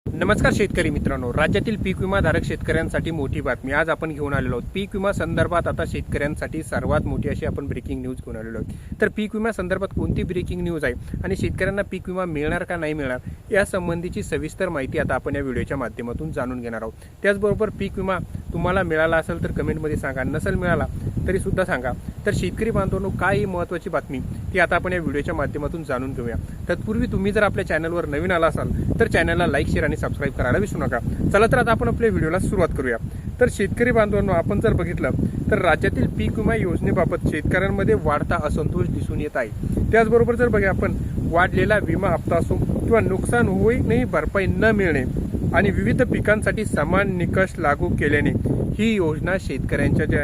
नमस्कार शेतकरी मित्रांनो, राज्यातील पीक विमा धारक शेतकऱ्यांसाठी मोठी बातमी आज आपण घेऊन आलेलो आहोत। पीक विमा संदर्भात आता शेतकऱ्यांसाठी सर्वात मोठी अशी आपण ब्रेकिंग न्यूज घेऊन आलेलो आहोत। तर पीक विमा संदर्भात कोणती ब्रेकिंग न्यूज आहे आणि शेतकऱ्यांना पीक विमा मिळणार का नाही मिळणार या संबंधीची सविस्तर माहिती आता आपण या व्हिडिओच्या माध्यमातून जाणून घेणार आहोत। त्याचबरोबर पीक विमा तुम्हाला मिळाला असेल तर कमेंटमध्ये सांगा, नसेल मिळाला तरी सुद्धा सांगा। तर शेतकरी बांधवांनो, काय ही महत्त्वाची बातमी ती आता आपण या व्हिडिओच्या माध्यमातून जाणून घेऊया। तत्पूर्वी तुम्ही जर आपल्या चॅनलवर नवीन आला असाल तर चॅनलला लाईक, शेअर आणि सबस्क्राईब करायला विसरू नका। चला तर आता आपण आपल्या व्हिडिओला सुरुवात करूया। तर शेतकरी बांधवांनो, आपण जर बघितलं तर राज्यातील पीक विमा योजनेबाबत शेतकऱ्यांमध्ये वाढता असंतोष दिसून येत आहे। त्याचबरोबर जर बघा आपण वाढलेला विमा हप्ता असो किंवा नुकसान होईनही भरपाई न मिळणे आणि विविध पिकांसाठी समान निकष लागू केल्याने ही योजना शेतकऱ्यांच्या ज्या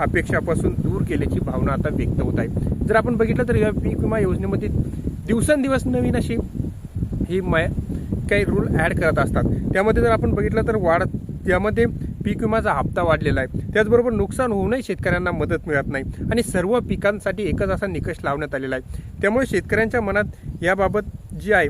अपेक्षापासून दूर केल्याची भावना आता व्यक्त होत आहे। जर आपण बघितलं तर या पीक विमा योजनेमध्ये दिवसेंदिवस नवीन अशी ही काही रूल ॲड करत असतात। त्यामध्ये जर आपण बघितलं तर यामध्ये पीक विमाचा हप्ता वाढलेला आहे। त्याचबरोबर नुकसान होऊनही शेतकऱ्यांना मदत मिळत नाही आणि सर्व पिकांसाठी एकच असा निकष लावण्यात आलेला आहे। त्यामुळे शेतकऱ्यांच्या मनात याबाबत जी आहे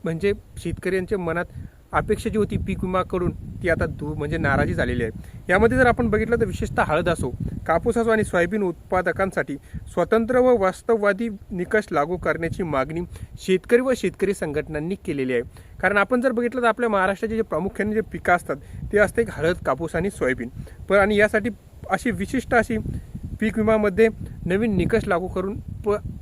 म्हणजे शेतकऱ्यांच्या मनात अपेक्षा जी होती पीक विमाकडून ती आता म्हणजे नाराजी झालेली आहे। यामध्ये जर आपण बघितलं तर विशेषतः हळद असो, कापूस असो आणि सोयाबीन उत्पादकांसाठी स्वतंत्र व वास्तववादी निकष लागू करण्याची मागणी शेतकरी व शेतकरी संघटनांनी केलेली आहे। कारण आपण जर बघितलं तर आपल्या महाराष्ट्राचे जे प्रामुख्याने जे पिकं असतात ते असते हळद, कापूस आणि सोयाबीन आणि यासाठी अशी विशिष्ट अशी पीक विमामध्ये नवीन निकष लागू करून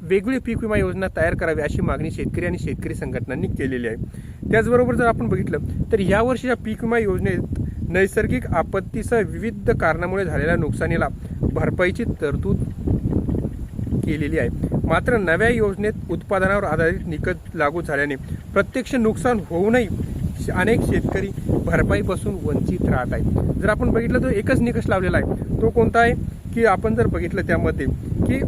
वेगळी पीक विमा योजना तयार करावी अशी मागणी शेतकरी आणि शेतकरी संघटनांनी केलेली आहे। त्याचबरोबर जर आपण बघितलं तर यावर्षीच्या पीक विमा योजनेत नैसर्गिक आपत्तीसह विविध कारणामुळे झालेल्या नुकसानीला भरपाईची तरतूद केलेली आहे। मात्र नव्या योजनेत उत्पादनावर आधारित निकष लागू झाल्याने प्रत्यक्ष नुकसान होऊनही अनेक शेतकरी भरपाईपासून वंचित राहत आहेत। जर आपण बघितलं तर एकच निकष लावलेला आहे, तो कोणता आहे की आपण जर बघितलं त्यामध्ये की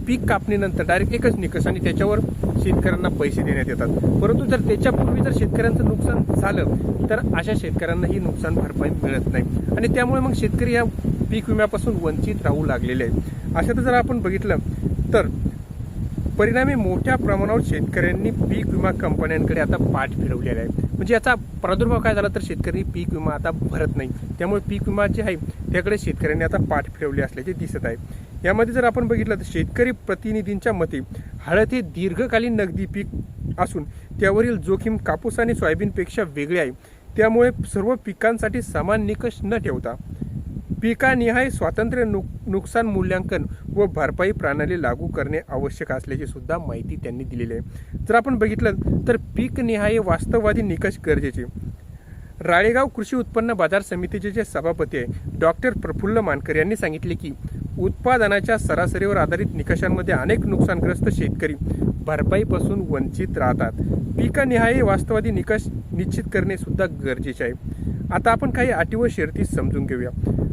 पीक कापणीनंतर डायरेक्ट एकच निकष आणि त्याच्यावर शेतकऱ्यांना पैसे देण्यात येतात। परंतु जर त्याच्यापूर्वी जर शेतकऱ्यांचं नुकसान झालं तर अशा शेतकऱ्यांना ही नुकसान भरपाई मिळत नाही आणि त्यामुळे मग शेतकरी या पीक विम्यापासून वंचित राहू लागलेले आहेत। अशात जर आपण बघितलं तर परिणामी मोठ्या प्रमाणावर शेतकऱ्यांनी पीक विमा कंपन्यांकडे आता पाठ फिरवलेला आहे। म्हणजे याचा प्रादुर्भाव काय झाला तर शेतकरी पीक विमा आता भरत नाही, त्यामुळे पीक विमा जे आहे त्याकडे शेतकऱ्यांनी आता पाठ फिरवली असल्याचे दिसत आहे। यामध्ये जर आपण बघितलं तर शेतकरी प्रतिनिधींच्या मते हळद हे दीर्घकालीन नगदी पीक असून त्यावरील जोखीम कापूस आणि सोयाबीनपेक्षा वेगळे आहे। त्यामुळे सर्व पिकांसाठी समान निकष न ठेवता पिकानिहाय स्वातंत्र्य नुकसान मूल्यांकन व भरपाई प्रणाली लागू करणे आवश्यक असल्याची सुद्धा माहिती त्यांनी दिलेली आहे। जर आपण बघितलं तर पीकनिहाय वास्तववादी निकष गरजेचे। राळेगाव कृषी उत्पन्न बाजार समितीचे जे सभापती आहे डॉक्टर प्रफुल्ल मानकर यांनी सांगितले की उत्पादनाच्या सरासरीवर आधारित निकषांमध्ये अनेक नुकसानग्रस्त शेतकरी भरपाईपासून वंचित राहतात। पिकनिहाय वास्तववादी निकष निश्चित करणे सुद्धा गरजेचे आहे। आता आपण काही अटी व शर्ती समजून घेऊया।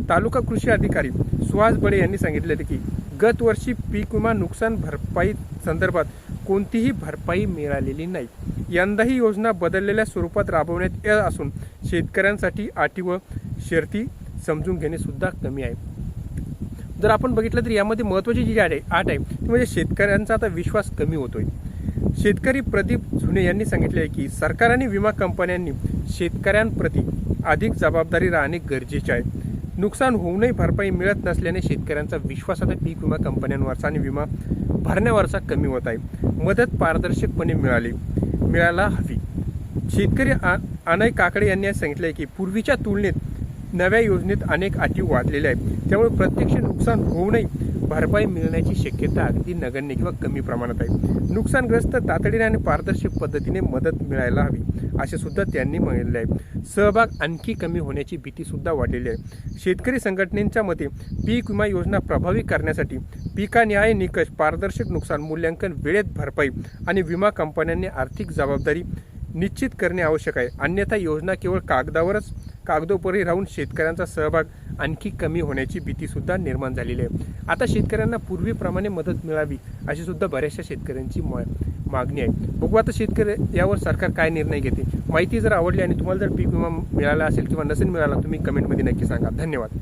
तालुका कृषी अधिकारी सुहास बडे यांनी सांगितले की गत वर्षी पीक विमा नुकसान भरपाई संदर्भात कोणतीही भरपाई मिळालेली नाही। यंदाही योजना बदललेल्या स्वरूपात राबवण्यात येत असून शेतकऱ्यांसाठी अटी व शर्ती समजून घेणे सुद्धा कमी आहे। जर आपण बघितलं तर यामध्ये महत्त्वाची जी अट आहे ती म्हणजे शेतकऱ्यांचा आता विश्वास कमी होतोय। शेतकरी प्रदीप झुने यांनी सांगितले आहे की सरकार आणि विमा कंपन्यांनी शेतकऱ्यांप्रती अधिक जबाबदारी राहणे गरजेचे आहे। नुकसान होऊनही भरपाई मिळत नसल्याने शेतकऱ्यांचा विश्वास आता पीक विमा कंपन्यांवरचा आणि विमा भरण्यावरचा कमी होत आहे। मदत पारदर्शकपणे मिळायला हवी। शेतकरी अनय काकडे यांनी सांगितले की पूर्वीच्या तुलनेत नव्या योजनेत अनेक अटी वाढलेल्या आहेत, त्यामुळे प्रत्यक्ष नुकसान होऊनही भरपाई मिळण्याची शक्यता अगदी नगण्य किंवा कमी प्रमाणात आहे। नुकसानग्रस्त तातडीने आणि पारदर्शक पद्धतीने मदत मिळायला हवी असे सुद्धा त्यांनी म्हटले आहे। सहभाग आणखी कमी होण्याची भीती सुद्धा वाढलेली आहे। शेतकरी संघटनेच्या मते पीक विमा योजना प्रभावी करण्यासाठी पिकानिहाय निकष, पारदर्शक नुकसान मूल्यांकन, वेळेत भरपाई आणि विमा कंपन्यांनी आर्थिक जबाबदारी निश्चित करणे आवश्यक आहे। अन्यथा योजना केवळ कागदोपरी राहून शेतकऱ्यांचा सहभाग आणखी कमी होण्याची भीती सुद्धा निर्माण झालेली आहे। आता शेतकऱ्यांना पूर्वीप्रमाणे मदत मिळावी अशी सुद्धा बऱ्याचशा शेतकऱ्यांची मागणी आहे। बघू आता शेतकरी यावर सरकार काय निर्णय घेते। माहिती जर आवडली आणि तुम्हाला जर पीक विमा मिळाला असेल किंवा नसेल मिळाला तुम्ही कमेंटमध्ये नक्की सांगा। धन्यवाद।